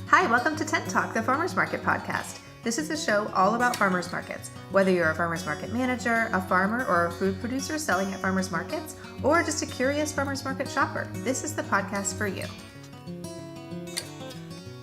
Hi, welcome to Tent Talk, the Farmers Market podcast. This is a show all about farmers markets. Whether you're a farmers market manager, a farmer, or a food producer selling at farmers markets, or just a curious farmers market shopper, this is the podcast for you.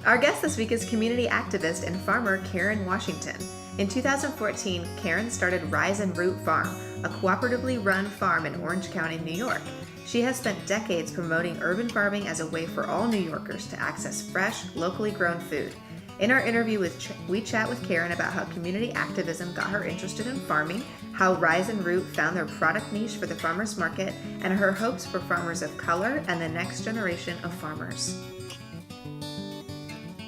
Our guest this week is community activist and farmer Karen Washington. In 2014, Karen started Rise and Root Farm, a cooperatively-run farm in Orange County, New York. She has spent decades promoting urban farming as a way for all New Yorkers to access fresh, locally grown food. In our interview, we chat with Karen about how community activism got her interested in farming, how Rise and Root found their product niche for the farmers market, and her hopes for farmers of color and the next generation of farmers.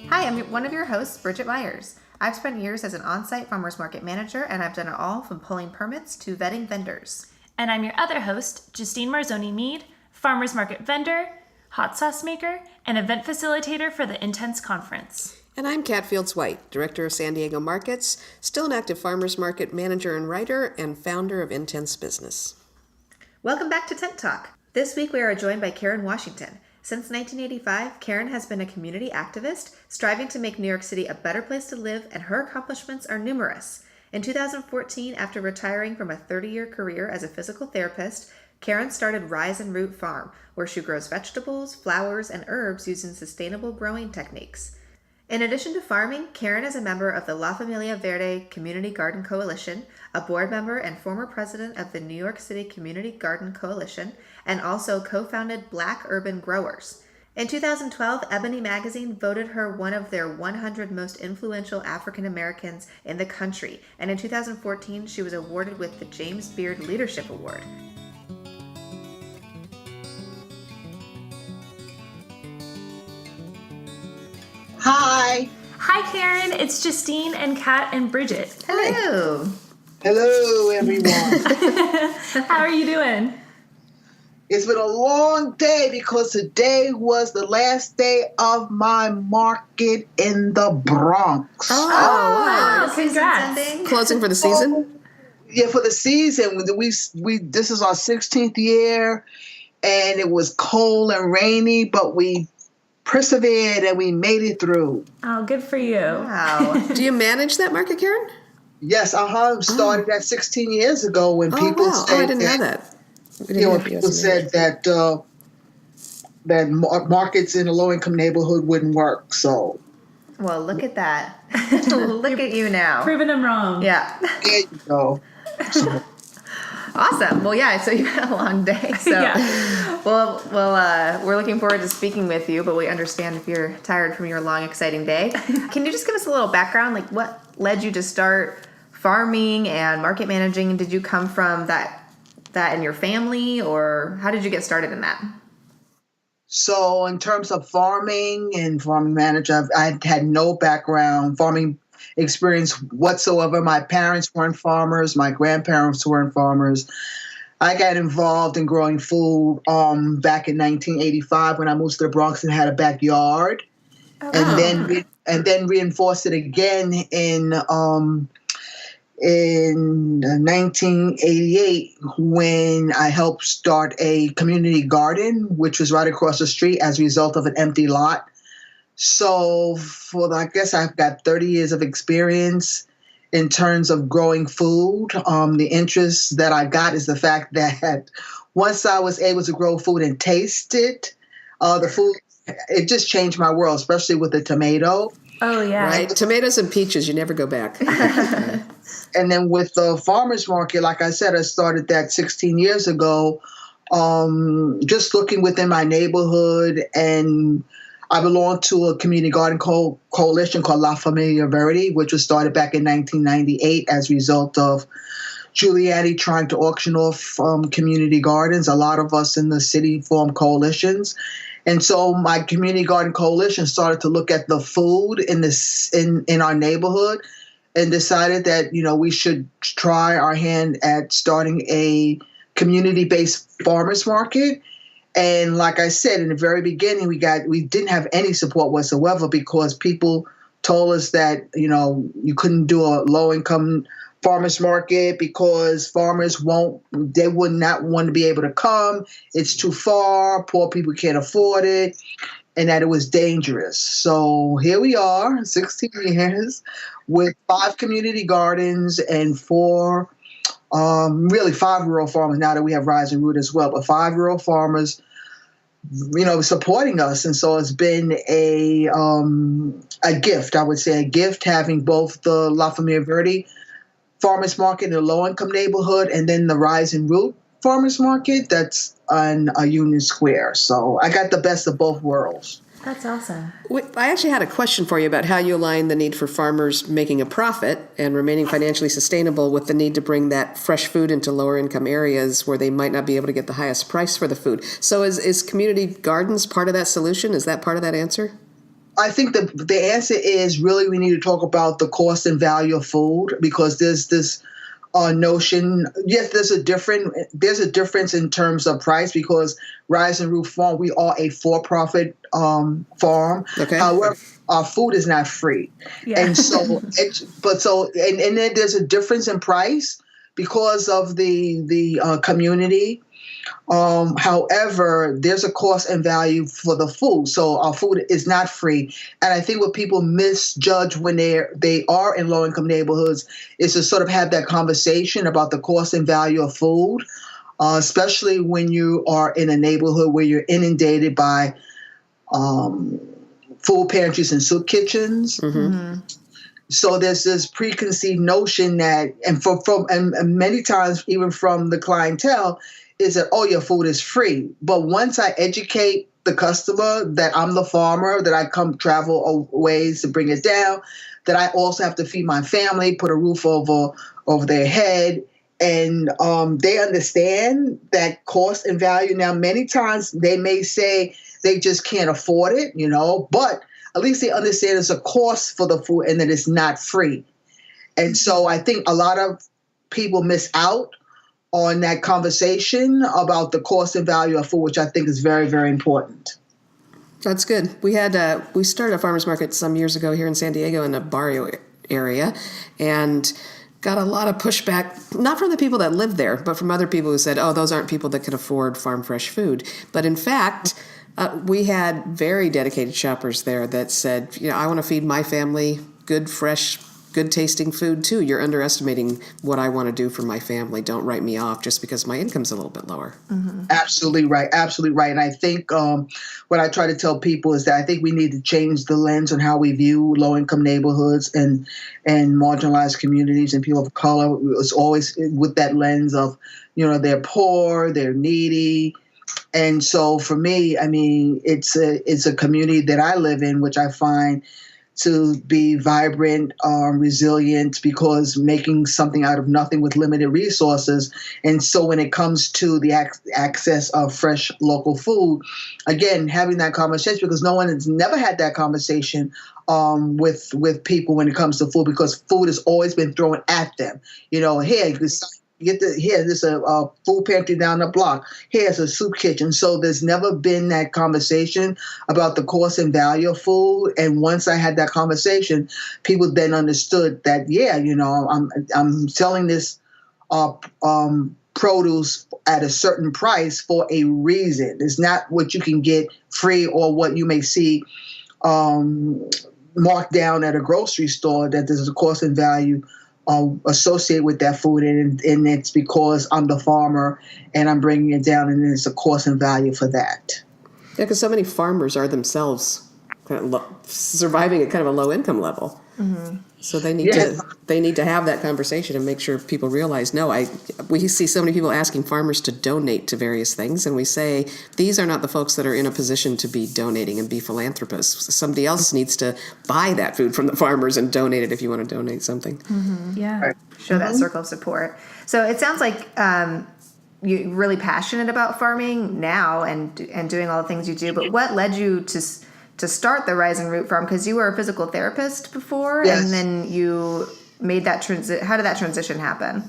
Hi, I'm one of your hosts, Bridget Myers. I've spent years as an on-site farmers market manager, and I've done it all from pulling permits to vetting vendors. And I'm your other host, Justine Marzoni-Mead, farmers market vendor, hot sauce maker, and event facilitator for the Intense Conference. And I'm Kat Fields-White, Director of San Diego Markets, still an active farmers market manager and writer, and founder of Intense Business. Welcome back to Tent Talk. This week we are joined by Karen Washington. Since 1985, Karen has been a community activist, striving to make New York City a better place to live, and her accomplishments are numerous. In 2014, after retiring from a 30-year career as a physical therapist, Karen started Rise and Root Farm, where she grows vegetables, flowers, and herbs using sustainable growing techniques. In addition to farming, Karen is a member of the La Familia Verde Community Garden Coalition, a board member and former president of the New York City Community Garden Coalition, and also co-founded Black Urban Growers. In 2012, Ebony Magazine voted her one of their 100 most influential African Americans in the country, and in 2014, she was awarded with the James Beard Leadership Award. Hi. Hi, Karen. It's Justine and Kat and Bridget. Hello. Hello, everyone. How are you doing? It's been a long day because today was the last day of my market in the Bronx. Oh, wow. Congrats. Closing for the season? Yeah, for the season. We this is our 16th year, and it was cold and rainy, but we persevered and we made it through. Oh, good for you. Wow. Do you manage that market, Karen? Yes, started that 16 years ago when people said I didn't know that. When people said that that markets in a low-income neighborhood wouldn't work. So, Well, look at that. Look at you now. Proving them wrong. Yeah. there you go. Awesome. Well, yeah, so you had a long day. So, Yeah. well, we're looking forward to speaking with you, but we understand if you're tired from your long, exciting day. Can you just give us a little background? Like, what led you to start farming and market managing? Did you come from that in your family, or how did you get started in that? So in terms of farming and farming manager, I had no background farming experience whatsoever. My parents weren't farmers. My grandparents weren't farmers. I got involved in growing food back in 1985 when I moved to the Bronx and had a backyard, and then reinforced it again in 1988 when I helped start a community garden, which was right across the street as a result of an empty lot. So I guess I've got 30 years of experience in terms of growing food. The interest that I got is the fact that once I was able to grow food and taste it, the food, it just changed my world, especially with the tomato. Oh, yeah. Right. Tomatoes and peaches, you never go back. And then with the farmers market, like I said, I started that 16 years ago, just looking within my neighborhood. And I belong to a community garden coalition called La Familia Verde, which was started back in 1998 as a result of Giuliani trying to auction off community gardens. A lot of us in the city formed coalitions. And so my community garden coalition started to look at the food in our neighborhood and decided that, we should try our hand at starting a community-based farmers market. And like I said, in the very beginning, we didn't have any support whatsoever because people told us that, you couldn't do a low-income farmers market because farmers they would not want to be able to come. It's too far. Poor people can't afford it, and that it was dangerous. So here we are, 16 years with 5 community gardens and 4, really 5 rural farmers now that we have Rise and Root as well, but 5 rural farmers, supporting us. And so it's been a gift, I would say, a gift having both the La Familia Verde farmers market in a low-income neighborhood and then the Rise and Root farmers market that's on a Union Square. So I got the best of both worlds. That's awesome. I actually had a question for you about how you align the need for farmers making a profit and remaining financially sustainable with the need to bring that fresh food into lower income areas where they might not be able to get the highest price for the food. So is community gardens part of that solution? Is that part of that answer? I think the answer is really we need to talk about the cost and value of food, because there's this notion. Yes, there's a difference in terms of price, because Rise and Root Farm, we are a for-profit farm. Okay. However, our food is not free, and so and then there's a difference in price because of the community. However, there's a cost and value for the food. So our food is not free. And I think what people misjudge when they are in low-income neighborhoods is to sort of have that conversation about the cost and value of food, especially when you are in a neighborhood where you're inundated by food pantries and soup kitchens. Mm-hmm. So there's this preconceived notion that, and many times even from the clientele, is that, oh, your food is free. But once I educate the customer that I'm the farmer, that I come travel ways to bring it down, that I also have to feed my family, put a roof over their head, and they understand that cost and value. Now, many times they may say they just can't afford it, but at least they understand there's a cost for the food and that it's not free. And so I think a lot of people miss out on that conversation about the cost and value of food, which I think is very, very important. That's good. We started a farmers market some years ago here in San Diego in the Barrio area, and got a lot of pushback, not from the people that live there, but from other people who said, oh, those aren't people that can afford farm fresh food. But in fact, we had very dedicated shoppers there that said, I want to feed my family good, fresh, good tasting food too. You're underestimating what I want to do for my family. Don't write me off just because my income's a little bit lower. Mm-hmm. Absolutely right. Absolutely right. And I think what I try to tell people is that I think we need to change the lens on how we view low-income neighborhoods and marginalized communities and people of color. It's always with that lens of, they're poor, they're needy. And so for me, I mean, it's a community that I live in, which I find to be vibrant, resilient, because making something out of nothing with limited resources. And so when it comes to the access of fresh local food, again, having that conversation, because no one has never had that conversation with people when it comes to food, because food has always been thrown at them. Here, there's a food pantry down the block. Here's a soup kitchen. So there's never been that conversation about the cost and value of food. And once I had that conversation, people then understood that, I'm selling this produce at a certain price for a reason. It's not what you can get free or what you may see marked down at a grocery store, that there's a cost and value associated with that food, and it's because I'm the farmer and I'm bringing it down, and it's a cost and value for that. Yeah, because so many farmers are themselves kind of surviving at kind of a low income level. Mm-hmm. So they need to have that conversation and make sure people realize, we see so many people asking farmers to donate to various things, and we say these are not the folks that are in a position to be donating and be philanthropists. Somebody else needs to buy that food from the farmers and donate it if you want to donate something. Mm-hmm. Yeah, right. Show that circle of support. So it sounds like you're really passionate about farming now and doing all the things you do. But what led you to start the Rise and Root Farm? Because you were a physical therapist before, yes. And then you made that transition. How did that transition happen?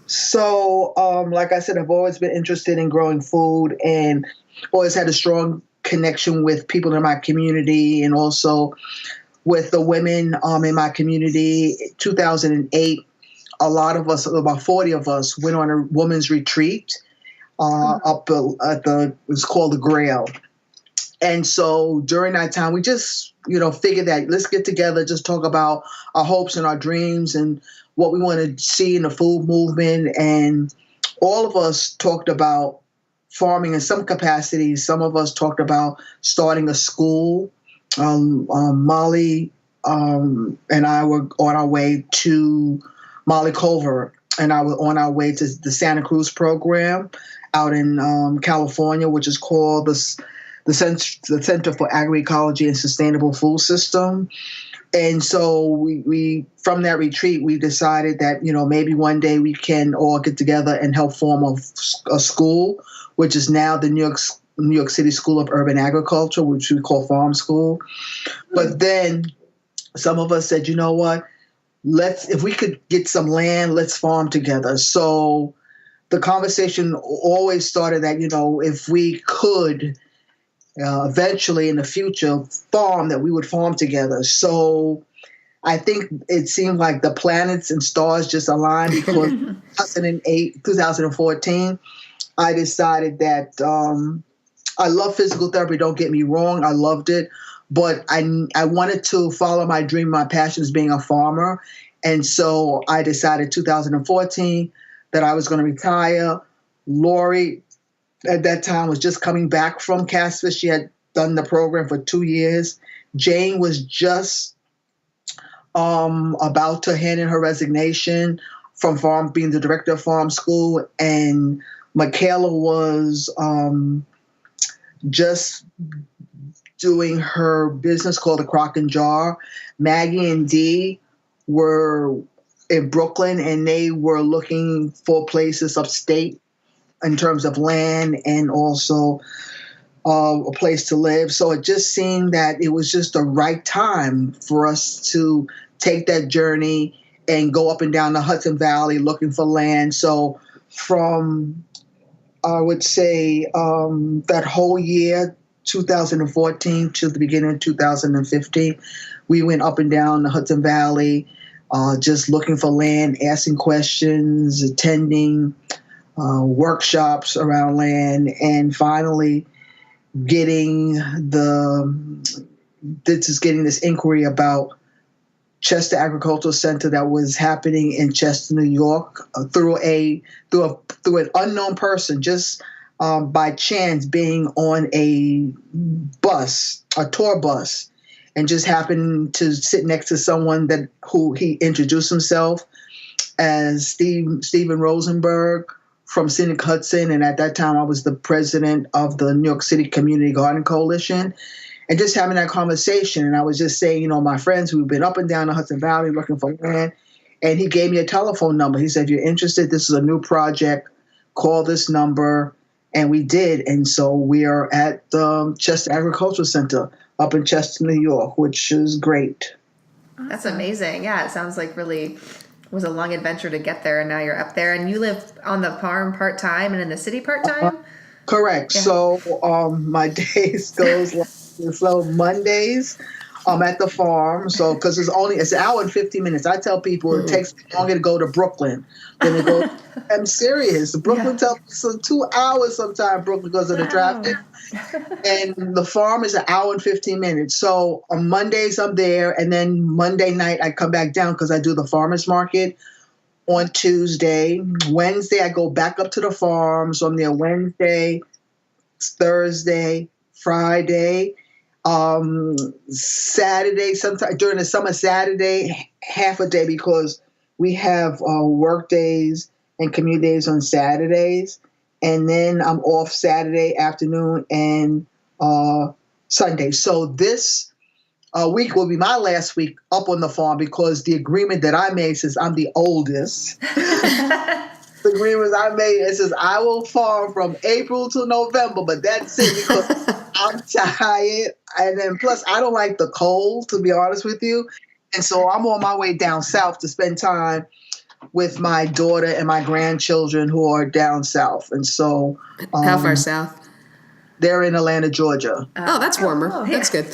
So, like I said, I've always been interested in growing food and always had a strong connection with people in my community and also with the women in my community. 2008, a lot of us, about 40 of us, went on a women's retreat up at it's called the Grail. And so during that time, we just, figured that let's get together, just talk about our hopes and our dreams and what we want to see in the food movement. And all of us talked about farming in some capacity. Some of us talked about starting a school. Molly and I were on our way to Molly Culver, and I was on our way to the Santa Cruz program out in California, which is called the Center for Agroecology and Sustainable Food System. And so we from that retreat, we decided that, maybe one day we can all get together and help form a school, which is now the New York City School of Urban Agriculture, which we call Farm School. But then some of us said, you know what, if we could get some land, let's farm together. So the conversation always started that, if we could eventually in the future farm, that we would farm together. So I think it seemed like the planets and stars just aligned, because 2014, I decided that I love physical therapy. Don't get me wrong. I loved it. But I wanted to follow my dream. My passion is being a farmer. And so I decided 2014 that I was going to retire. Lori, at that time, was just coming back from CASPIS. She had done the program for 2 years. Jane was just about to hand in her resignation from being the director of Farm School. And Michaela was just doing her business called the Crock and Jar. Maggie and Dee were in Brooklyn, and they were looking for places upstate in terms of land and also a place to live. So it just seemed that it was just the right time for us to take that journey and go up and down the Hudson Valley looking for land. So from, I would say, that whole year, 2014 to the beginning of 2015, we went up and down the Hudson Valley, just looking for land, asking questions, attending workshops around land, and finally getting this inquiry about Chester Agricultural Center that was happening in Chester, New York, through an unknown person, just by chance being on a tour bus, and just happened to sit next to someone who he introduced himself as Stephen Rosenberg from Scenic Hudson. And at that time, I was the president of the New York City Community Garden Coalition. And just having that conversation, and I was just saying, my friends who've been up and down the Hudson Valley looking for land, and he gave me a telephone number. He said, if you're interested, this is a new project, call this number. And we did. And so we are at the Chester Agricultural Center up in Chester, New York, which is great. That's amazing. Yeah, it sounds like really was a long adventure to get there, and now you're up there. And you live on the farm part-time and in the city part-time? Correct. Yeah. So my days goes like so Mondays I'm at the farm, so because it's an hour and 50 minutes. I tell people it takes longer to go to Brooklyn than to go. I'm serious. Brooklyn takes 2 hours sometimes, Brooklyn, because of the traffic. And the farm is an hour and 15 minutes. So on Mondays I'm there, and then Monday night I come back down because I do the farmers market on Tuesday. Wednesday I go back up to the farm, so I'm there Wednesday, Thursday, Friday. Saturday, sometime during the summer, Saturday, half a day, because we have work days and community days on Saturdays. And then I'm off Saturday afternoon and Sunday. So this week will be my last week up on the farm, because the agreement that I made, since I'm the oldest, the agreement I made, it says I will farm from April to November, but that's it, because I'm tired. And then plus I don't like the cold, to be honest with you. And so I'm on my way down south to spend time with my daughter and my grandchildren who are down south. And so how far south? They're in Atlanta, Georgia. Oh, that's warmer. That's good.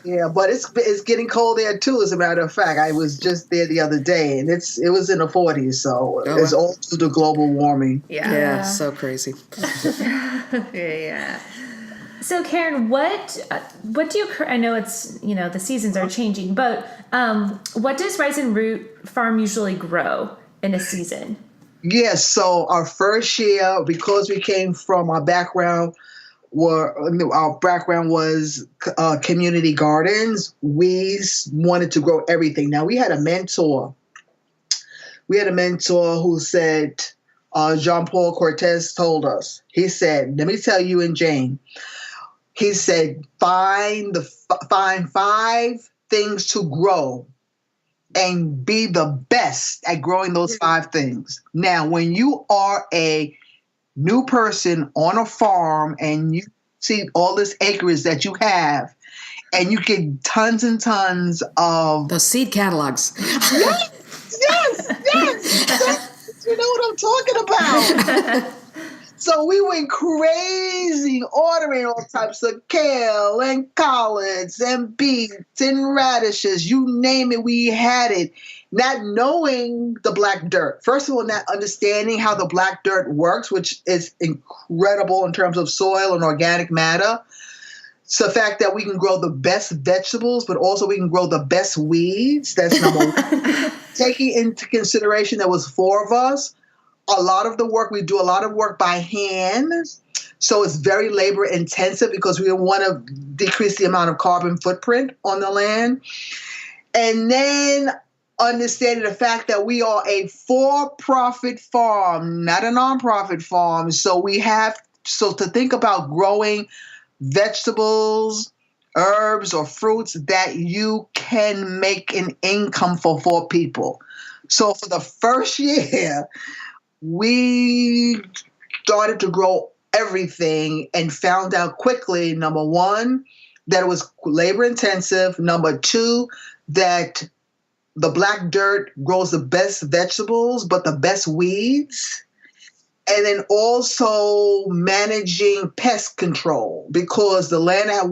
Yeah, but it's getting cold there too. As a matter of fact, I was just there the other day, and it was in the 40s. So Oh, it's wow. all due to global warming. Yeah. Yeah, so crazy. Yeah. So Karen, what do you? I know it's the seasons are changing, but what does Rise and Root Farm usually grow in a season? Yes. So our first year, because we came from our background was community gardens. We wanted to grow everything. Now we had a mentor. Who said, Jean Paul Cortez told us. He said, "Let me tell you and Jane." He said, find 5 things to grow and be the best at growing those 5 things. Now, when you are a new person on a farm and you see all this acreage that you have and you get tons and tons of Those seed catalogs. yes. You know what I'm talking about. So we went crazy ordering all types of kale and collards and beets and radishes. You name it, we had it. Not knowing the black dirt. First of all, not understanding how the black dirt works, which is incredible in terms of soil and organic matter. So the fact that we can grow the best vegetables, but also we can grow the best weeds. That's number one. Taking into consideration there was 4 of us. We do a lot of work by hand. So it's very labor intensive because we want to decrease the amount of carbon footprint on the land. And then understanding the fact that we are a for-profit farm, not a nonprofit farm. So to think about growing vegetables, herbs, or fruits that you can make an income for 4 people. So for the first year, we started to grow everything and found out quickly, number 1, that it was labor intensive. Number 2, that the black dirt grows the best vegetables, but the best weeds. And then also managing pest control, because the land at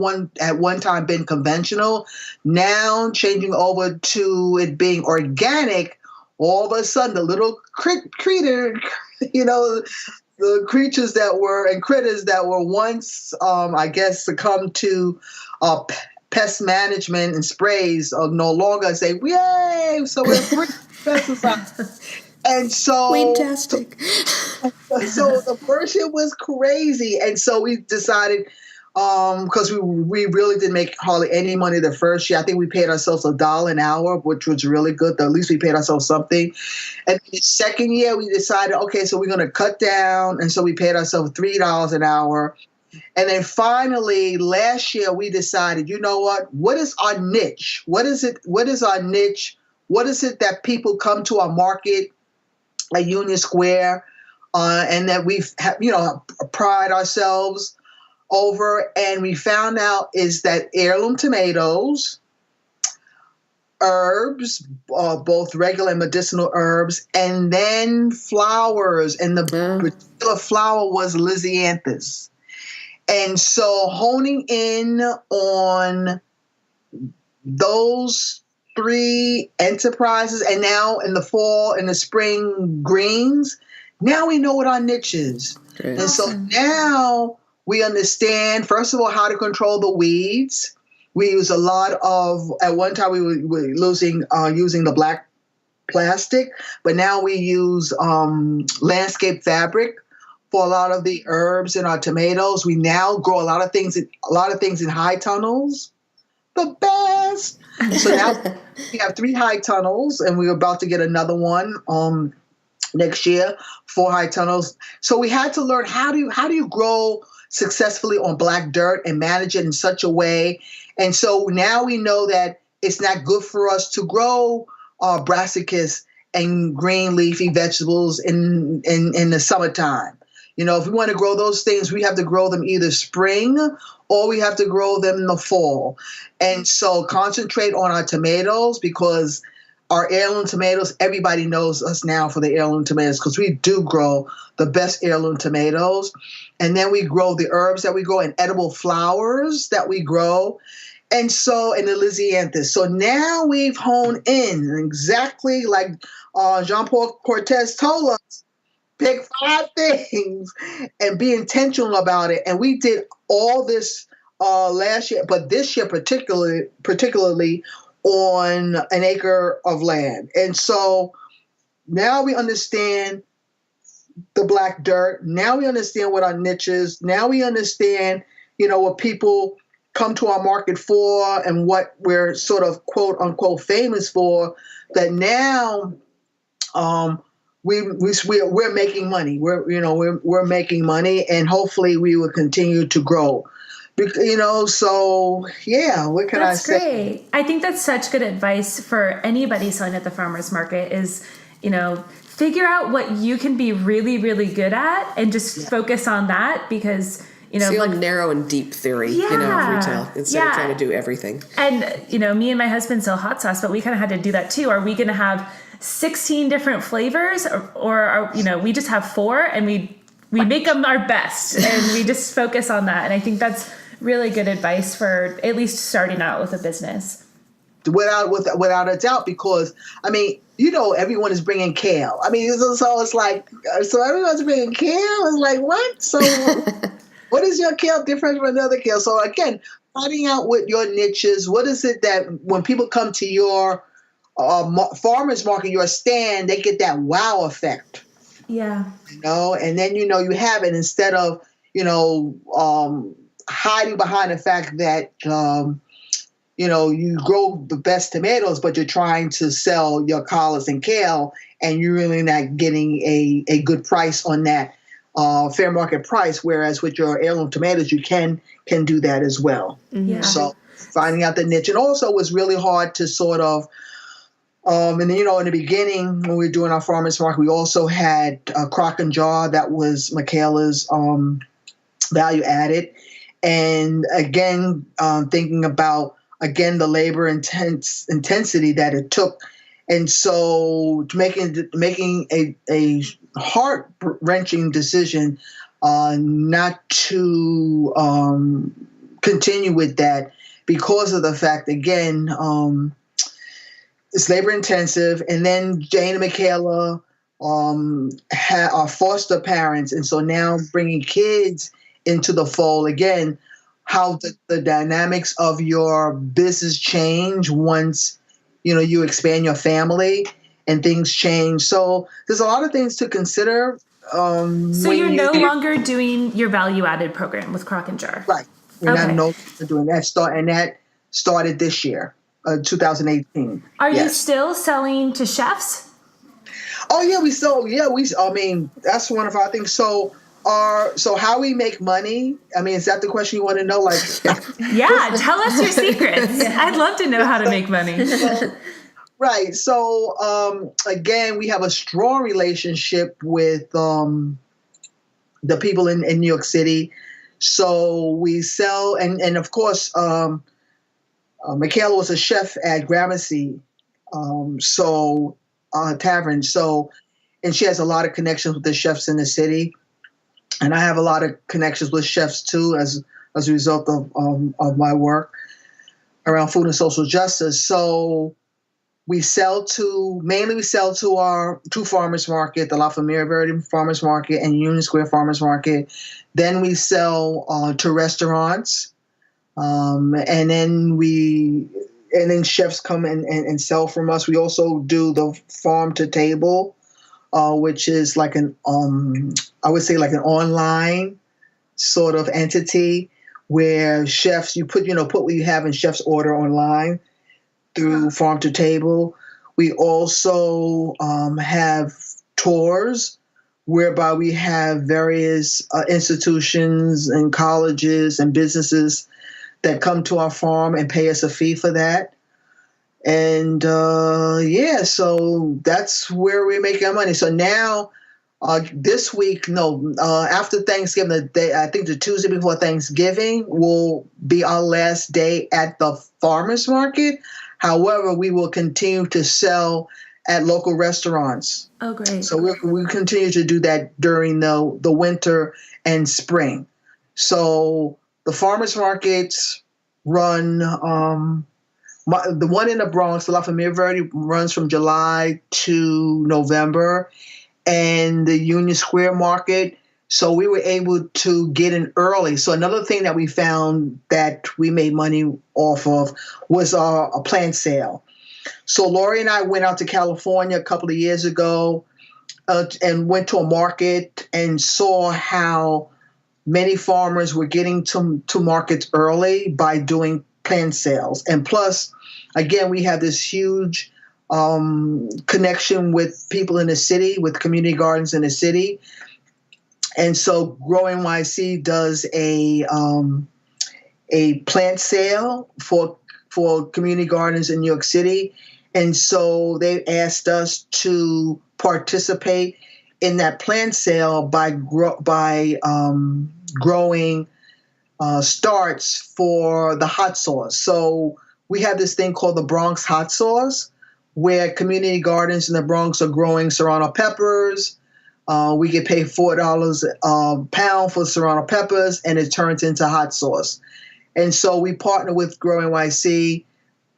one time been conventional, now changing over to it being organic. All of a sudden, the little critter, the creatures critters that were once, succumbed to pest management and sprays are no longer say, yay, so we're free pesticides. And so, Fantastic. so the first year was crazy. And so we decided, because we really didn't make hardly any money the first year. I think we paid ourselves $1 an hour, which was really good. At least we paid ourselves something. And the second year we decided, okay, so we're going to cut down. And so we paid ourselves $3 an hour. And then finally, last year we decided, you know what is our niche? What is it? What is our niche? What is it that people come to our market at Union Square, and that we pride ourselves over? And we found out is that heirloom tomatoes, herbs, both regular and medicinal herbs, and then flowers. And the particular flower was Lysianthus. And so honing in on those 3 enterprises, and now in the fall and the spring greens, now we know what our niche is. Great. And so now we understand, first of all, how to control the weeds. We use a lot of, at one time we were using the black plastic, but now we use landscape fabric for a lot of the herbs in our tomatoes. We now grow a lot of things in high tunnels. The best. So now we have 3 high tunnels, and we're about to get another one next year, 4 high tunnels. So we had to learn how do you grow successfully on black dirt and manage it in such a way. And so now we know that it's not good for us to grow brassicas and green leafy vegetables in the summertime. If we want to grow those things, we have to grow them either spring or we have to grow them in the fall. And so concentrate on our tomatoes, because our heirloom tomatoes, everybody knows us now for the heirloom tomatoes, because we do grow the best heirloom tomatoes. And then we grow the herbs that we grow and edible flowers that we grow. And so, and the Lysianthus. So now we've honed in exactly like Jean-Paul Cortez told us, pick 5 things and be intentional about it. And we did all this last year, but this year particularly on an acre of land. And so now we understand the black dirt. Now we understand what our niche is. Now we understand, what people come to our market for and what we're sort of quote unquote famous for. That now we're making money. We're making money, and hopefully we will continue to grow. So yeah, what can I say? That's great. I think that's such good advice for anybody selling at the farmer's market is, figure out what you can be really, really good at and just focus on that because, like narrow and deep theory, retail instead of trying to do everything. And, me and my husband sell hot sauce, but we kind of had to do that too. Are we going to have 16 different flavors or are, we just have 4 and we make them our best and we just focus on that. And I think that's really good advice for at least starting out with a business. Without a doubt, because everyone is bringing kale. So it's like, so everyone's bringing kale. It's like, what? So what is your kale different from another kale? So again, finding out what your niche is. What is it that when people come to your farmer's market, your stand, they get that wow effect. Yeah. And then you have it instead of hiding behind the fact that you grow the best tomatoes, but you're trying to sell your collards and kale, and you're really not getting a good price on that fair market price. Whereas with your heirloom tomatoes, you can do that as well. Yeah. So finding out the niche, and also it was really hard to sort of. And then, in the beginning, when we were doing our farmers market, we also had a crock and jar that was Michaela's value added. And again, thinking about, the labor intensity that it took. And so making a heart-wrenching decision not to continue with that because of the fact, again, it's labor intensive, and then Jane and Michaela are foster parents, and so now bringing kids into the fold again. How the dynamics of your business change once you expand your family and things change. So there's a lot of things to consider. So you're no longer doing your value-added program with Crock and Jar, right? We're not no longer doing that. That started this year. 2018. Are you still selling to chefs? Oh yeah, that's one of our things. So how we make money? Is that the question you want to know? Like, yeah, tell us your secrets. I'd love to know how to make money. Right. So again, we have a strong relationship with the people in New York City. So we sell, and of course. Michaela was a chef at Gramercy, Tavern. So, and she has a lot of connections with the chefs in the city, and I have a lot of connections with chefs too, as a result of my work around food and social justice. So, we sell to our 2 farmers market, the La Familia Verde Farmers Market and Union Square Farmers Market. Then we sell to restaurants. And then chefs come and sell from us. We also do the farm to table, which is like I would say like an online sort of entity where chefs, you put what you have in chefs order online through farm to table. We also have tours whereby we have various institutions and colleges and businesses that come to our farm and pay us a fee for that. And so that's where we make our money. So now this week, after Thanksgiving, the day, I think the Tuesday before Thanksgiving will be our last day at the farmers market. However, we will continue to sell at local restaurants. Oh, great. So we continue to do that during the winter and spring. So the farmers markets, run. The one in the Bronx, the La Familia Verde, runs from July to November, and the Union Square Market. So we were able to get in early. So another thing that we found that we made money off of was a plant sale. So Lori and I went out to California a couple of years ago and went to a market and saw how many farmers were getting to markets early by doing plant sales. And plus, again, we have this huge connection with people in the city, with community gardens in the city. And so Grow NYC does a plant sale for community gardens in New York City. And so they asked us to participate in that plant sale by growing starts for the hot sauce. So we have this thing called the Bronx hot sauce, where community gardens in the Bronx are growing serrano peppers. We get paid $4 a pound for serrano peppers, and it turns into hot sauce. And so we partner with Grow NYC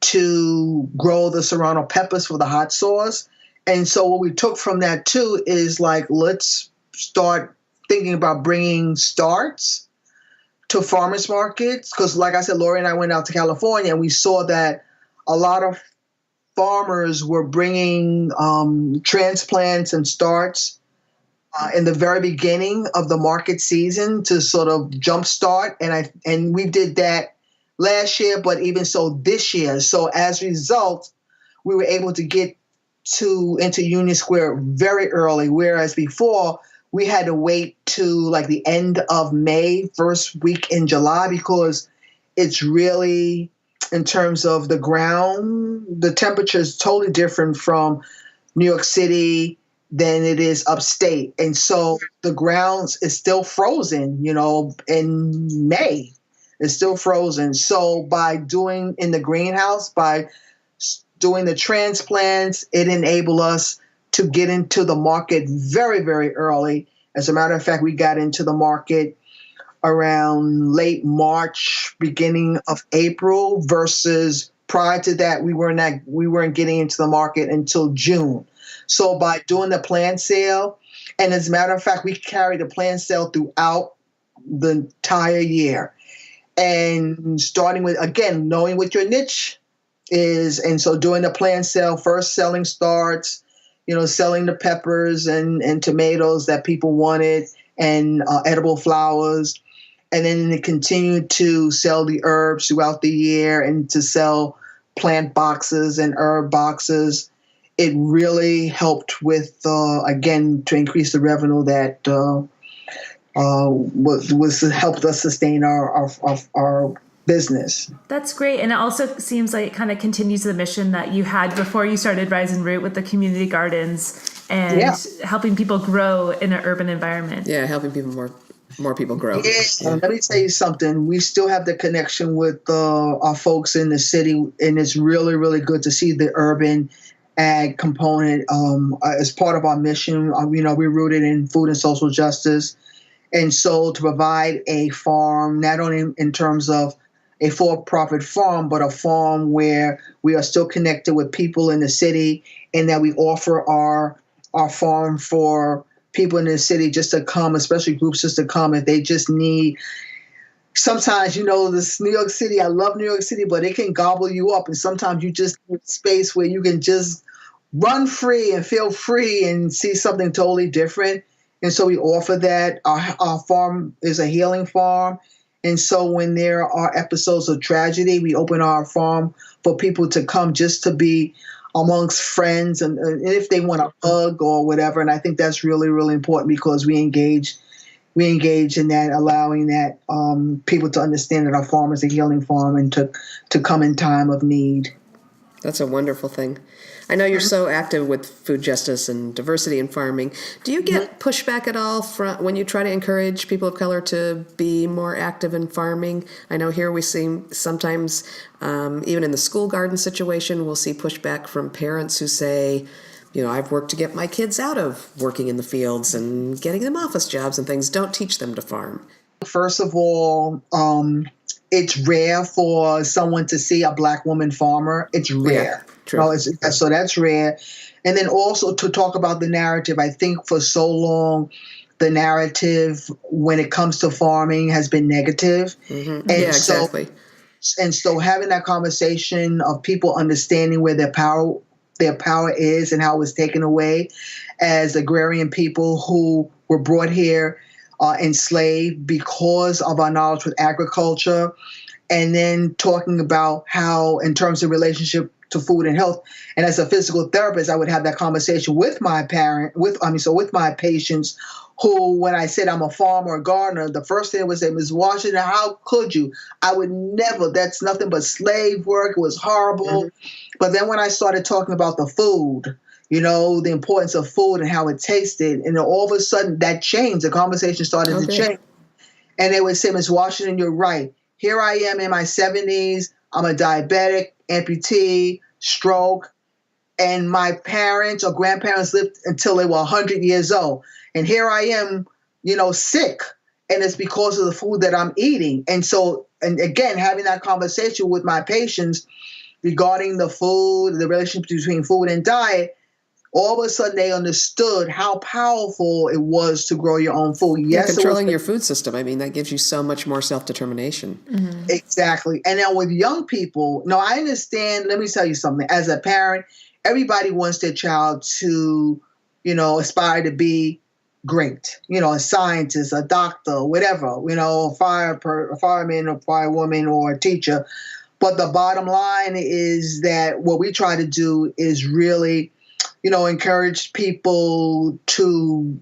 to grow the serrano peppers for the hot sauce. And so what we took from that too is like, let's start thinking about bringing starts to farmers markets. Because like I said, Lori and I went out to California and we saw that a lot of farmers were bringing transplants and starts in the very beginning of the market season to sort of jumpstart. And we did that last year, but even so this year. So as a result, we were able to get into Union Square very early, whereas before we had to wait to like the end of May, first week in July, because it's really, in terms of the ground, the temperature is totally different from New York City than it is upstate. And so the ground is still frozen, in May. It's still frozen. So by doing in the greenhouse, by doing the transplants, it enabled us to get into the market very, very early. As a matter of fact, we got into the market around late March, beginning of April, versus prior to that, we weren't getting into the market until June. So by doing the plant sale, and as a matter of fact, we carried the plant sale throughout the entire year. And starting with, again, knowing what your niche is. And so doing the plant sale, first selling starts, selling the peppers and tomatoes that people wanted, and edible flowers. And then to continue to sell the herbs throughout the year and to sell plant boxes and herb boxes. It really helped with, again, to increase the revenue that was helped us sustain our business. That's great. And it also seems like it kind of continues the mission that you had before you started Rise and Root with the community gardens and helping people grow in an urban environment. Yeah, helping people more people grow. Yeah. Let me tell you something. We still have the connection with our folks in the city, and it's really, really good to see the urban ag component as part of our mission. We're rooted in food and social justice. And so to provide a farm, not only in terms of a for-profit farm, but a farm where we are still connected with people in the city, and that we offer our farm for people in the city just to come, especially groups just to come if they just need. Sometimes, this New York City, I love New York City, but it can gobble you up. And sometimes you just need a space where you can just run free and feel free and see something totally different. And so we offer that. Our farm is a healing farm. And so when there are episodes of tragedy, we open our farm for people to come just to be amongst friends and if they want a hug or whatever. And I think that's really, really important because we engage in that, allowing that people to understand that our farm is a healing farm and to come in time of need. That's a wonderful thing. I know you're so active with food justice and diversity in farming. Do you get pushback at all when you try to encourage people of color to be more active in farming? I know here we see sometimes, even in the school garden situation, we'll see pushback from parents who say, I've worked to get my kids out of working in the fields and getting them office jobs and things. Don't teach them to farm. First of all, it's rare for someone to see a Black woman farmer. It's Yeah, rare. true. No, so that's rare. And then also to talk about the narrative, I think for so long, the narrative when it comes to farming has been negative. Mm-hmm. And Yeah, exactly. so having that conversation of people understanding where their power is and how it was taken away as agrarian people who were brought here enslaved because of our knowledge with agriculture, and then talking about how in terms of relationship to food and health. And as a physical therapist, I would have that conversation with my with my patients who, when I said I'm a farmer or gardener, the first thing they would say, Ms. Washington, how could you? I would never. That's nothing but slave work. It was horrible. Mm-hmm. But then when I started talking about the food, the importance of food and how it tasted, and all of a sudden that changed. The conversation started to change. And they would say, Ms. Washington, you're right. Here I am in my 70s. I'm a diabetic, amputee, stroke, and my parents or grandparents lived until they were 100 years old. And here I am, sick. And it's because of the food that I'm eating. And so, and again, having that conversation with my patients regarding the food, the relationship between food and diet, all of a sudden they understood how powerful it was to grow your own food. Yes, controlling your food system. I mean, that gives you so much more self-determination. Mm-hmm. Exactly. And now with young people, no, I understand. Let me tell you something. As a parent, everybody wants their child to, aspire to be great. A scientist, a doctor, whatever, a fireman or firewoman or a teacher. But the bottom line is that what we try to do is really encourage people to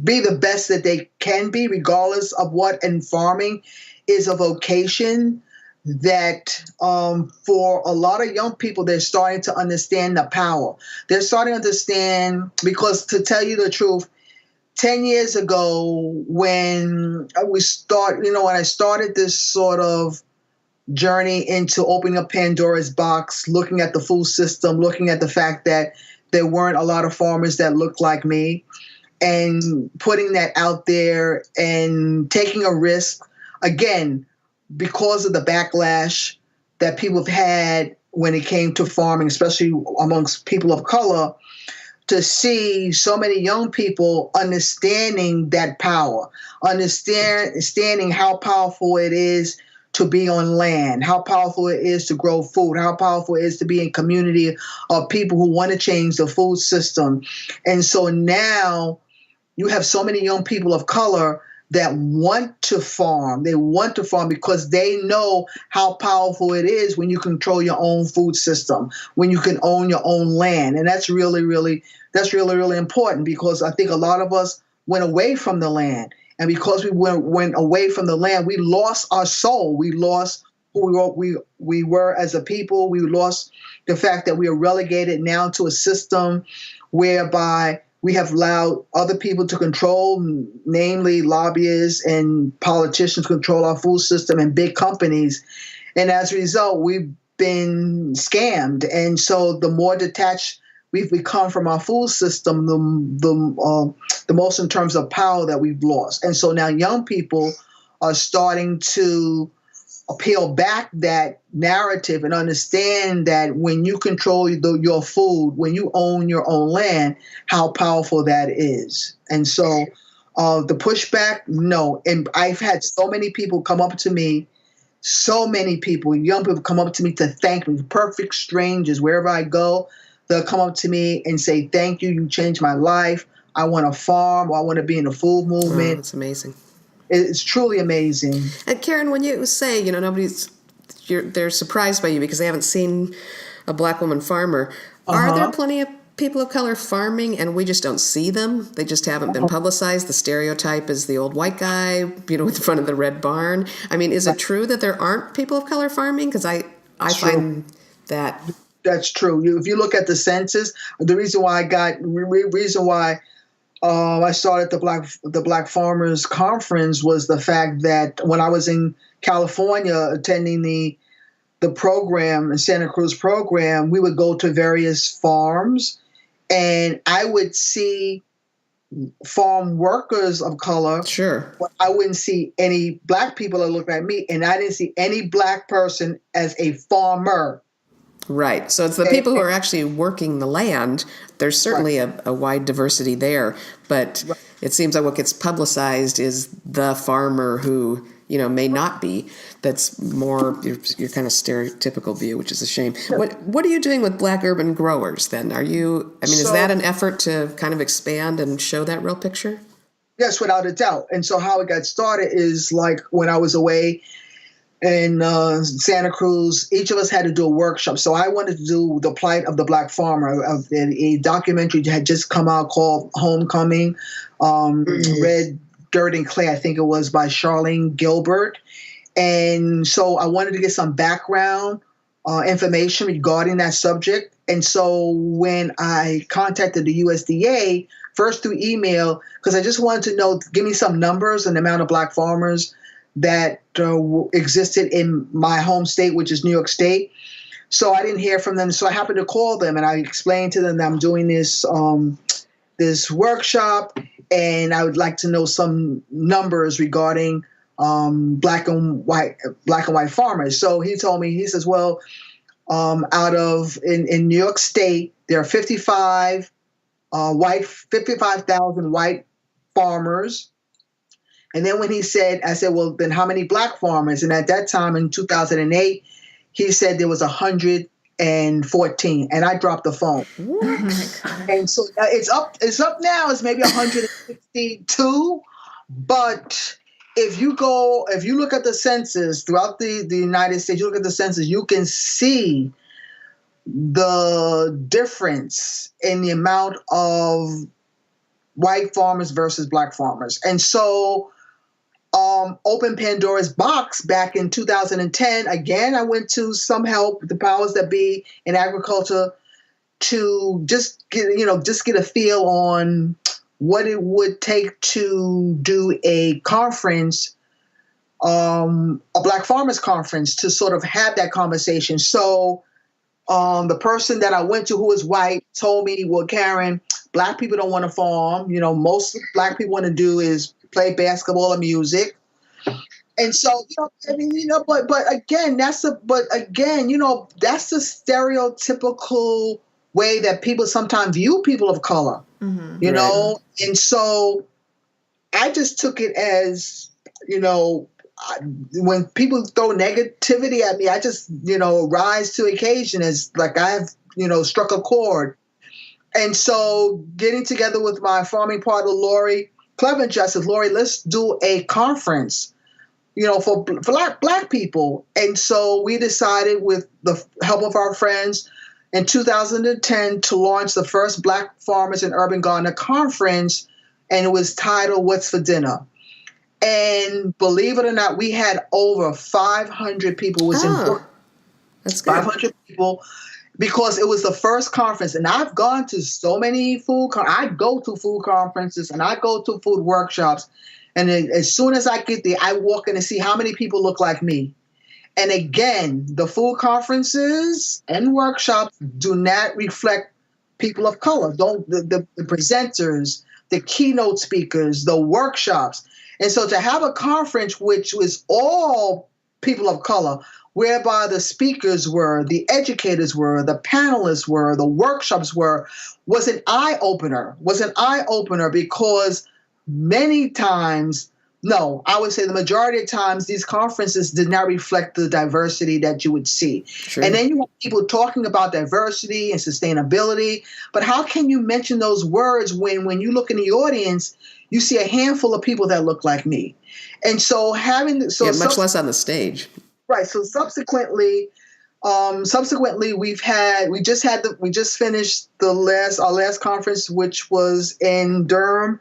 be the best that they can be, regardless of what. And farming is a vocation that for a lot of young people, they're starting to understand the power. They're starting to understand, because to tell you the truth, 10 years ago when when I started this sort of journey into opening up Pandora's box, looking at the food system, looking at the fact that there weren't a lot of farmers that looked like me, and putting that out there and taking a risk, again, because of the backlash that people have had when it came to farming, especially amongst people of color, to see so many young people understanding that power, understanding how powerful it is to be on land, how powerful it is to grow food, how powerful it is to be in community of people who want to change the food system. And so now you have so many young people of color that want to farm. They want to farm because they know how powerful it is when you control your own food system, when you can own your own land. And that's really, really important, because I think a lot of us went away from the land. And because we went away from the land, we lost our soul. We lost who we were as a people. We lost the fact that we are relegated now to a system whereby we have allowed other people to control, namely lobbyists and politicians, control our food system, and big companies. And as a result, we've been scammed. And so the more detached we've become from our food system, the most in terms of power that we've lost. And so now young people are starting to peel back that narrative and understand that when you control your food, when you own your own land, how powerful that is. And so the pushback, no. And I've had so many people come up to me, young people come up to me to thank me, perfect strangers, wherever I go. They'll come up to me and say, thank you, you changed my life. I want to farm, or I want to be in the food movement. Oh, that's amazing. It's truly amazing. And Karen, when you say, they're surprised by you because they haven't seen a Black woman farmer, are there plenty of people of color farming and we just don't see them? They just haven't been publicized. The stereotype is the old white guy, with the front of the red barn. I mean, is it true that there aren't people of color farming? Because I find that... That's true. If you look at the census, the reason why I started the Black Farmers Conference was the fact that when I was in California attending the program, in Santa Cruz program, we would go to various farms, and I would see farm workers of color, Sure. but I wouldn't see any black people that look like me, and I didn't see any black person as a farmer. Right. So it's the And- people who are actually working the land. There's certainly a wide diversity there, but it seems like what gets publicized is the farmer who, may not be. That's more your kind of stereotypical view, which is a shame. What are you doing with Black urban growers then? Is that an effort to kind of expand and show that real picture? Yes, without a doubt. And so how it got started is like when I was away in Santa Cruz, each of us had to do a workshop. So I wanted to do the plight of the black farmer. A documentary had just come out called Homecoming, Red Dirt and Clay, I think it was, by Charlene Gilbert. And so I wanted to get some background information regarding that subject. And so when I contacted the USDA, first through email, because I just wanted to know, give me some numbers and the amount of black farmers that existed in my home state, which is New York State. So I didn't hear from them. So I happened to call them, and I explained to them that I'm doing this this workshop, and I would like to know some numbers regarding black and white farmers. So he told me, he says, well, in New York State, there are 55,000 white farmers. And then when I said, well, then how many black farmers? And at that time in 2008, he said there was 114, and I dropped the phone. Oh my God. And so it's up now. It's maybe 162. But if you look at the census throughout the United States, you look at the census, you can see the difference in the amount of white farmers versus black farmers. And so open Pandora's box back in 2010. Again, I went to some help, the powers that be in agriculture, to just get a feel on what it would take to do a conference, a Black Farmers Conference, to sort of have that conversation. So the person that I went to, who was white, told me, well, Karen, black people don't want to farm. Most black people want to do is play basketball or music. And so, but again, that's the stereotypical way that people sometimes view people of color, Right. And so I just took it as, when people throw negativity at me, I just, rise to occasion as like I've, struck a chord. And so getting together with my farming partner, Lori Clevenger, I said, Lori, let's do a conference, for black people. And so we decided, with the help of our friends, in 2010 to launch the first Black Farmers in Urban Gardener Conference, and it was titled What's for Dinner? And believe it or not, we had over 500 people. Was in That's good. 500 people, because it was the first conference. And I've gone to so many I go to food conferences and I go to food workshops. And then as soon as I get there, I walk in and see how many people look like me. And again, the food conferences and workshops do not reflect people of color. The presenters, the keynote speakers, the workshops. And so to have a conference which was all people of color, whereby the speakers were, the educators were, the panelists were, the workshops were, was an eye-opener. Because many times, no, I would say the majority of times, these conferences did not reflect the diversity that you would see. Sure. And then you have people talking about diversity and sustainability, but how can you mention those words when you look in the audience, you see a handful of people that look like me? And so much less on the stage. Right. So subsequently, we just finished our last conference, which was in Durham,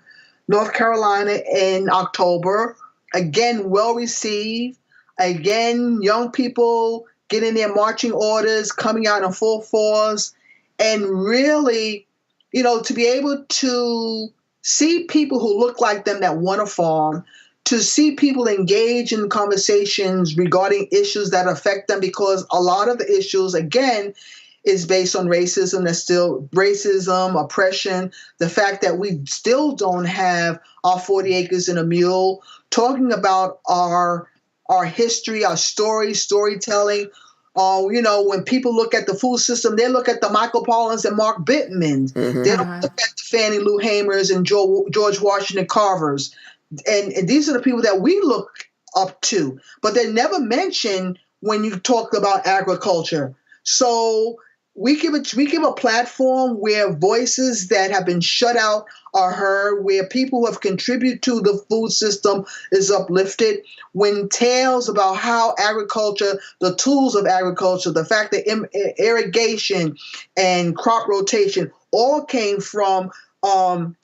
North Carolina, in October. Again, well received. Again, young people getting their marching orders, coming out in full force, and really, to be able to see people who look like them that want to farm, to see people engage in conversations regarding issues that affect them, because a lot of the issues, again, is based on racism. That's still racism, oppression, the fact that we still don't have our 40 acres and a mule, talking about our history, our storytelling. When people look at the food system, they look at the Michael Pollan's and Mark Bittmans. They don't look at the Fannie Lou Hamers and George Washington Carvers. And these are the people that we look up to, but they're never mentioned when you talk about agriculture. So we give a platform where voices that have been shut out are heard, where people who have contributed to the food system is uplifted, when tales about how agriculture, the tools of agriculture, the fact that irrigation and crop rotation all came from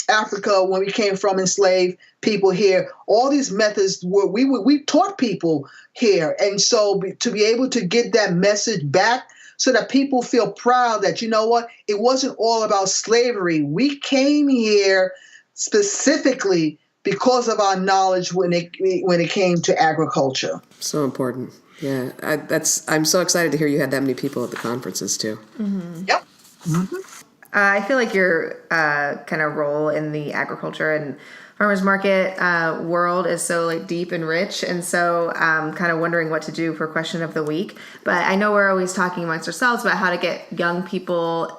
Africa when we came from enslaved people here. All these methods we taught people here. And so to be able to get that message back so that people feel proud that, you know what, it wasn't all about slavery. We came here specifically because of our knowledge when it came to agriculture. So important. Yeah. I'm so excited to hear you had that many people at the conferences too. Mm-hmm. Yep. Mm-hmm. I feel like your kind of role in the agriculture and farmers market world is so like deep and rich, and so kind of wondering what to do for question of the week. But I know we're always talking amongst ourselves about how to get young people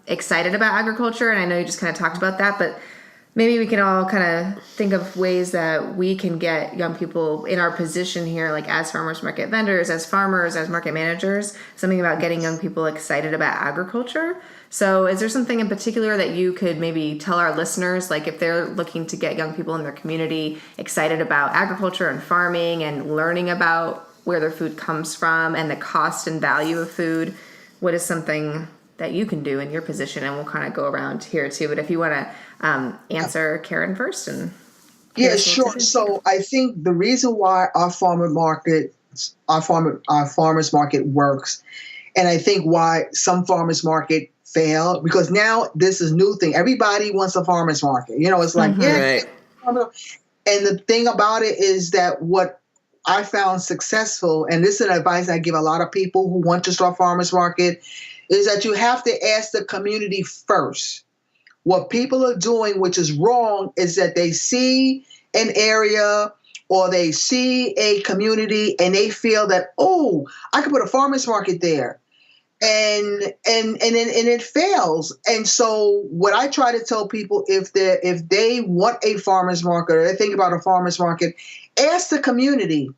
excited about agriculture, and I know you just kind of talked about that, but maybe we can all kind of think of ways that we can get young people in our position here, like as farmers market vendors, as farmers, as market managers, something about getting young people excited about agriculture. So is there something in particular that you could maybe tell our listeners, like if they're looking to get young people in their community excited about agriculture and farming and learning about where their food comes from and the cost and value of food, what is something that you can do in your position? And we'll kind of go around here too. But if you want to answer Karen first. And yeah, sure. So I think the reason why our farmers market works, and I think why some farmers market fail, because now this is new thing. Everybody wants a farmers market. It's like, Right. And the thing about it is that what I found successful, and this is an advice I give a lot of people who want to start farmers market, is that you have to ask the community first. What people are doing, which is wrong, is that they see an area or they see a community and they feel that, oh, I could put a farmers market there. And it fails. And so what I try to tell people, if they want a farmers market or they think about a farmers market, ask the community.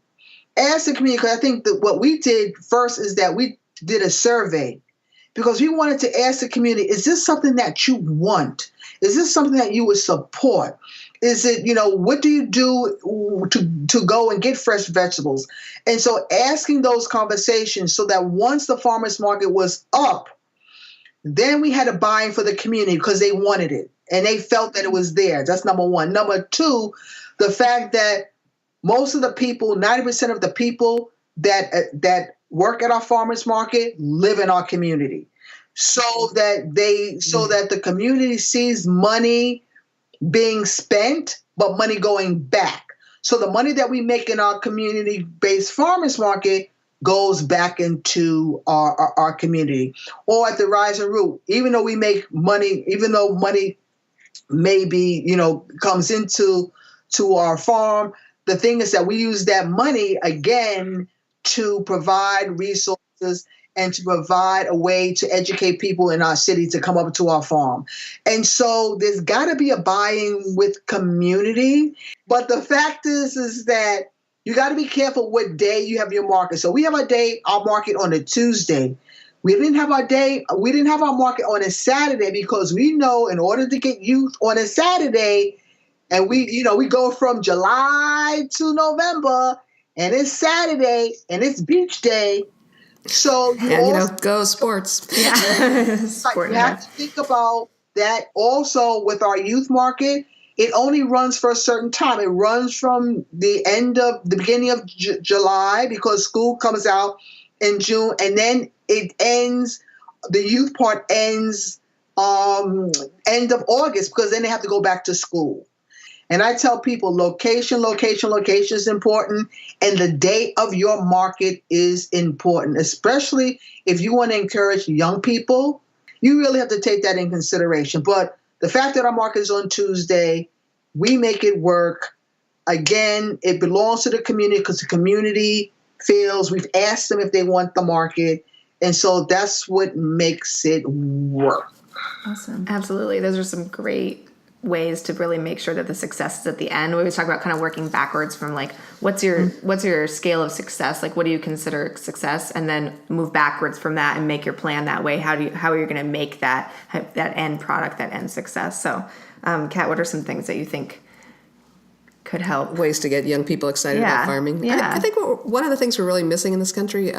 Ask the community, because I think that what we did first is that we did a survey, because we wanted to ask the community, is this something that you want? Is this something that you would support? Is it, what do you do to go and get fresh vegetables? And so asking those conversations so that once the farmers market was up, then we had a buy-in for the community because they wanted it and they felt that it was there. That's number one. Number two, the fact that most of the people, 90% of the people that work at our farmers market live in our community, so that the community sees money being spent, but money going back. So the money that we make in our community-based farmers market goes back into our community. Or at the Rise and Root, even though we make money, even though money maybe, comes into our farm, the thing is that we use that money again to provide resources and to provide a way to educate people in our city to come up to our farm. And so there's got to be a buy-in with community. But the fact is that you got to be careful what day you have your market. So we have our market on a Tuesday. We didn't have our market on a Saturday, because we know in order to get youth on a Saturday, and we go from July to November, and it's Saturday and it's beach day. So go sports. Yeah. You have to think about that also with our youth market. It only runs for a certain time. It runs from the beginning of July, because school comes out in June, and then it ends. The youth part ends end of August, because then they have to go back to school. And I tell people location is important. And the day of your market is important, especially if you want to encourage young people. You really have to take that in consideration. But the fact that our market is on Tuesday, we make it work. Again, it belongs to the community because the community feels we've asked them if they want the market. And so that's what makes it work. Awesome. Absolutely. Those are some great ways to really make sure that the success is at the end. We always talk about kind of working backwards from like, what's your scale of success? Like, what do you consider success? And then move backwards from that and make your plan that way. How are you going to make that end product, that end success? So, Kat, what are some things that you think could help? Ways to get young people excited about farming. Yeah. I think one of the things we're really missing in this country,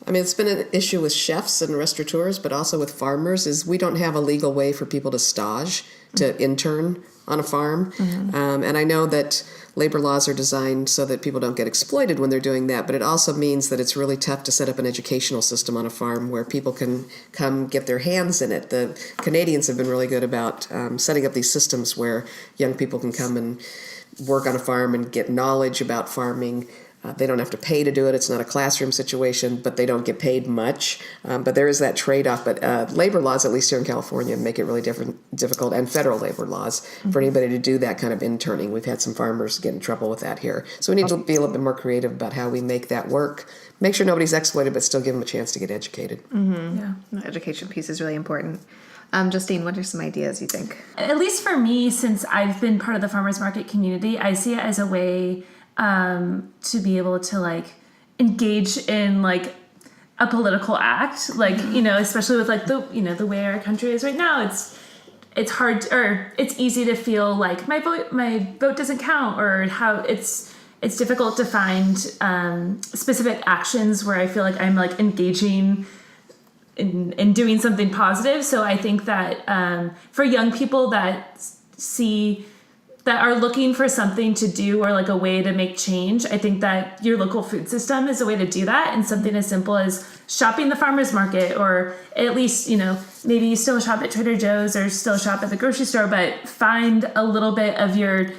it's been an issue with chefs and restaurateurs, but also with farmers, is we don't have a legal way for people to stage, to intern on a farm. And I know that labor laws are designed so that people don't get exploited when they're doing that, but it also means that it's really tough to set up an educational system on a farm where people can come get their hands in it. The Canadians have been really good about setting up these systems where young people can come and work on a farm and get knowledge about farming. They don't have to pay to do it. It's not a classroom situation, but they don't get paid much. But there is that trade-off. But labor laws, at least here in California, make it really difficult, and federal labor laws, for anybody to do that kind of interning. We've had some farmers get in trouble with that here. So we need to be a little bit more creative about how we make that work. Make sure nobody's exploited, but still give them a chance to get educated. Yeah, the education piece is really important. Justine, what are some ideas you think? At least for me, since I've been part of the farmers market community, I see it as a way to be able to like engage in like a political act, like, especially with like the way our country is right now, it's hard or it's easy to feel like my vote doesn't count, or how it's difficult to find specific actions where I feel like I'm like engaging in doing something positive. So I think that for young people that are looking for something to do or like a way to make change, I think that your local food system is a way to do that. And something as simple as shopping the farmer's market, or at least, maybe you still shop at Trader Joe's or still shop at the grocery store, but find a little bit of your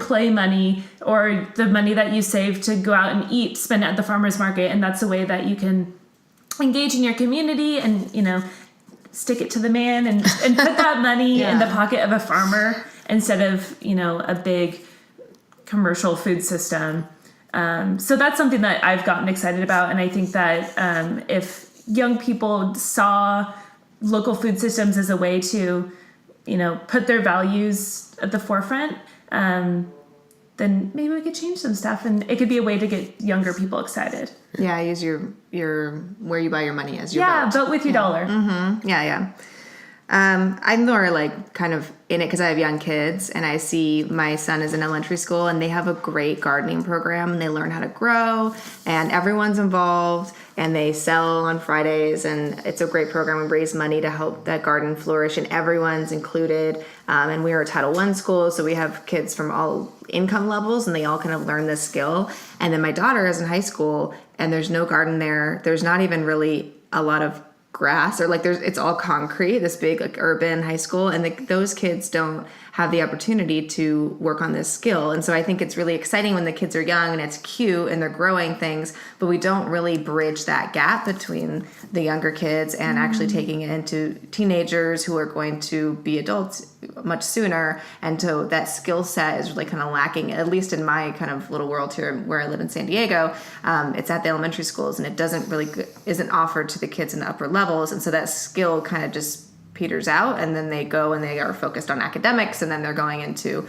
play money or the money that you save to go out and eat, spend it at the farmer's market. And that's a way that you can engage in your community and, stick it to the man and put that money in the pocket of a farmer instead of, a big commercial food system. So that's something that I've gotten excited about. And I think that if young people saw local food systems as a way to, put their values at the forefront, then maybe we could change some stuff, and it could be a way to get younger people excited. Yeah, use your where you buy your money as your vote with your dollar. Mm-hmm. Yeah. I'm more like kind of in it because I have young kids, and I see my son is in elementary school, and they have a great gardening program, and they learn how to grow, and everyone's involved, and they sell on Fridays, and it's a great program. We raise money to help that garden flourish, and everyone's included. And we are a Title I school, so we have kids from all income levels, and they all kind of learn this skill. And then my daughter is in high school, and there's no garden there. There's not even really a lot of grass, or like it's all concrete, this big like urban high school, and those kids don't have the opportunity to work on this skill. And so I think it's really exciting when the kids are young and it's cute and they're growing things, but we don't really bridge that gap between the younger kids and actually taking it into teenagers who are going to be adults much sooner. And so that skill set is really kind of lacking, at least in my kind of little world here where I live in San Diego. It's at the elementary schools, and it isn't offered to the kids in the upper levels. And so that skill kind of just peters out, and then they go and they are focused on academics, and then they're going into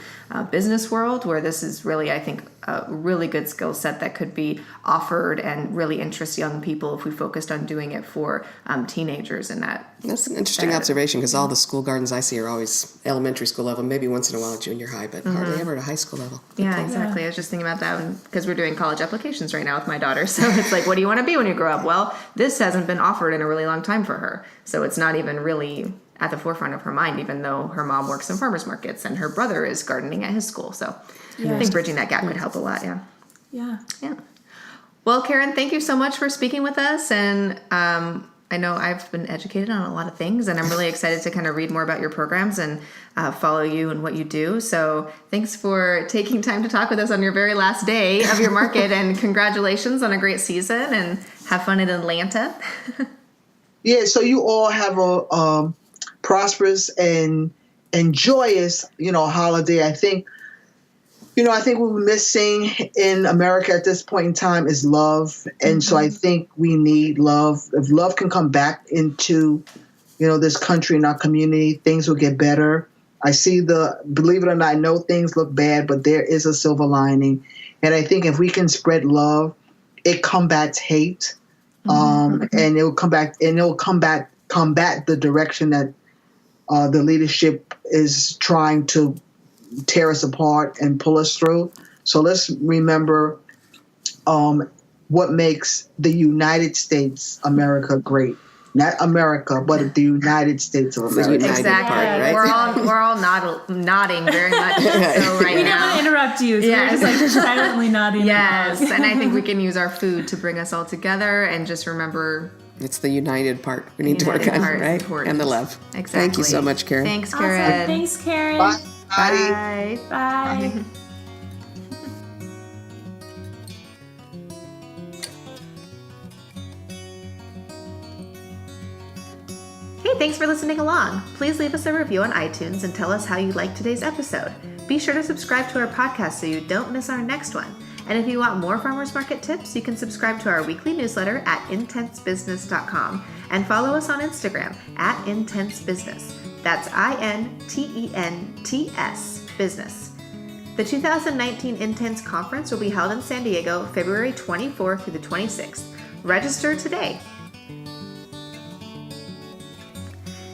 business world, where this is really, I think, a really good skill set that could be offered and really interest young people if we focused on doing it for teenagers. And that's an interesting observation, because all the school gardens I see are always elementary school level, maybe once in a while at junior high, but hardly ever at a high school level. Yeah, exactly. I was just thinking about that because we're doing college applications right now with my daughter. So it's like, what do you want to be when you grow up? Well, this hasn't been offered in a really long time for her. So it's not even really at the forefront of her mind, even though her mom works in farmers markets and her brother is gardening at his school. So I think bridging that gap could help a lot. Yeah. Well, Karen, thank you so much for speaking with us. And I I know I've been educated on a lot of things, and I'm really excited to kind of read more about your programs and follow you and what you do. So thanks for taking time to talk with us on your very last day of your market, and congratulations on a great season, and have fun in Atlanta. Yeah, so you all have a prosperous and joyous, holiday. I think what we're missing in America at this point in time is love. And so I think we need love. If love can come back into, this country and our community, things will get better. I see believe it or not, I know things look bad, but there is a silver lining. And I think if we can spread love, it combats hate. And it will combat the direction that the leadership is trying to tear us apart and pull us through. So let's remember what makes the United States America great. Not America, but the United States of America. Exactly. Part, right? We're all nodding very much so right We now. didn't want to interrupt you, so we're just like silently nodding. Yes, and I think we can use our food to bring us all together, and just remember It's the united part we need to work united on, part is right? important. And the love. Exactly. Thank you so much, Karen. Thanks, Awesome. Karen. Thanks, Karen. Bye. Bye. Bye. Hey, thanks for listening along. Please leave us a review on iTunes and tell us how you liked today's episode. Be sure to subscribe to our podcast so you don't miss our next one. And if you want more farmers market tips, you can subscribe to our weekly newsletter at intensebusiness.com and follow us on Instagram at intensebusiness. That's INTENTS business. The 2019 Intense Conference will be held in San Diego, February 24th through the 26th. Register today.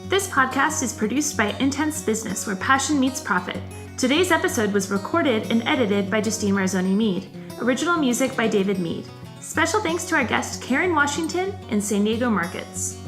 This podcast is produced by Intense Business, where passion meets profit. Today's episode was recorded and edited by Justine Marzoni Mead. Original music by David Mead. Special thanks to our guest Karen Washington and San Diego Markets.